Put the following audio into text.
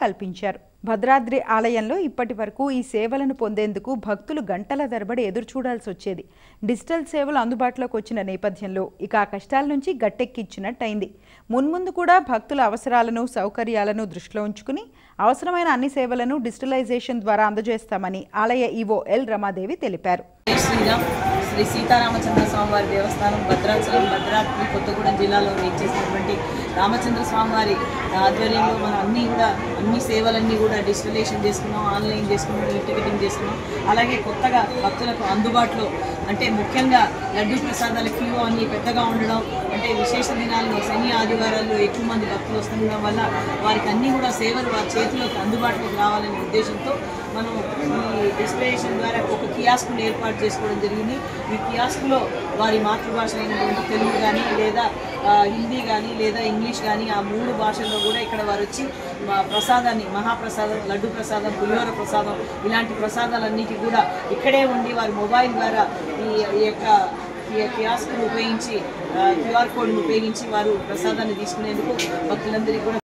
కల్పించారు. భద్రాద్రి ఆలయంలో ఇప్పటి వరకు ఈ సేవలను పొందేందుకు భక్తులు గంటల తరబడి ఎదురు చూడాల్సి వచ్చేది. డిజిటల్ సేవలు అందుబాటులోకి వచ్చిన నేపథ్యంలో ఇక ఆ కష్టాల నుంచి గట్టెక్కించినట్టయింది. మున్ముందు కూడా భక్తుల అవసరాలను, సౌకర్యాలను దృష్టిలో ఉంచుకుని అవసరమైన అన్ని సేవలను డిజిటలైజేషన్ ద్వారా అందజేస్తామని ఆలయ ఈవో ఎల్ రమాదేవి తెలిపారు. శ్రీ సీతారామచంద్ర స్వామివారి దేవస్థానం భద్రాచలం భద్రాద్రి కొత్తగూడెం జిల్లాలో చేసినటువంటి రామచంద్ర స్వామివారి ఆధ్వర్యంలో మనం అన్ని సేవలన్నీ కూడా డిజిటలైజేషన్ చేసుకున్నాం, ఆన్లైన్ చేసుకున్నాం, టికెటింగ్ చేసుకున్నాం. అలాగే కొత్తగా భక్తులకు అందుబాటులో అంటే ముఖ్యంగా లడ్డూ ప్రసాదాల క్యూ అన్ని పెద్దగా ఉండడం, అంటే విశేష దినాల్లో శని ఆదివారాల్లో ఎక్కువ మంది భక్తులు వస్తుండడం వల్ల వారికి అన్నీ కూడా సేవలు వారి చేతిలోకి అందుబాటులోకి రావాలనే ఉద్దేశంతో మనం ఈ డిజిటలైజేషన్ ద్వారా ఒక కియాస్క్ను ఏర్పాటు చేసుకోవడం జరిగింది. ఈ కియాస్క్లో వారి మాతృభాష అయినటువంటి తెలుగు కానీ లేదా హిందీ కానీ లేదా ఇంగ్లీష్ కానీ ఆ 3 భాషల్లో కూడా ఇక్కడ వారు వచ్చి ప్రసాదాన్ని, మహాప్రసాదం, లడ్డు ప్రసాదం, పులిహోర ప్రసాదం ఇలాంటి ప్రసాదాలన్నిటి కూడా ఇక్కడే ఉండి వారి మొబైల్ ద్వారా ఈ యొక్క కియాస్క్ను ఉపయోగించి క్యూఆర్ కోడ్ను ఉపయోగించి వారు ప్రసాదాన్ని తీసుకునేందుకు భక్తులందరికీ కూడా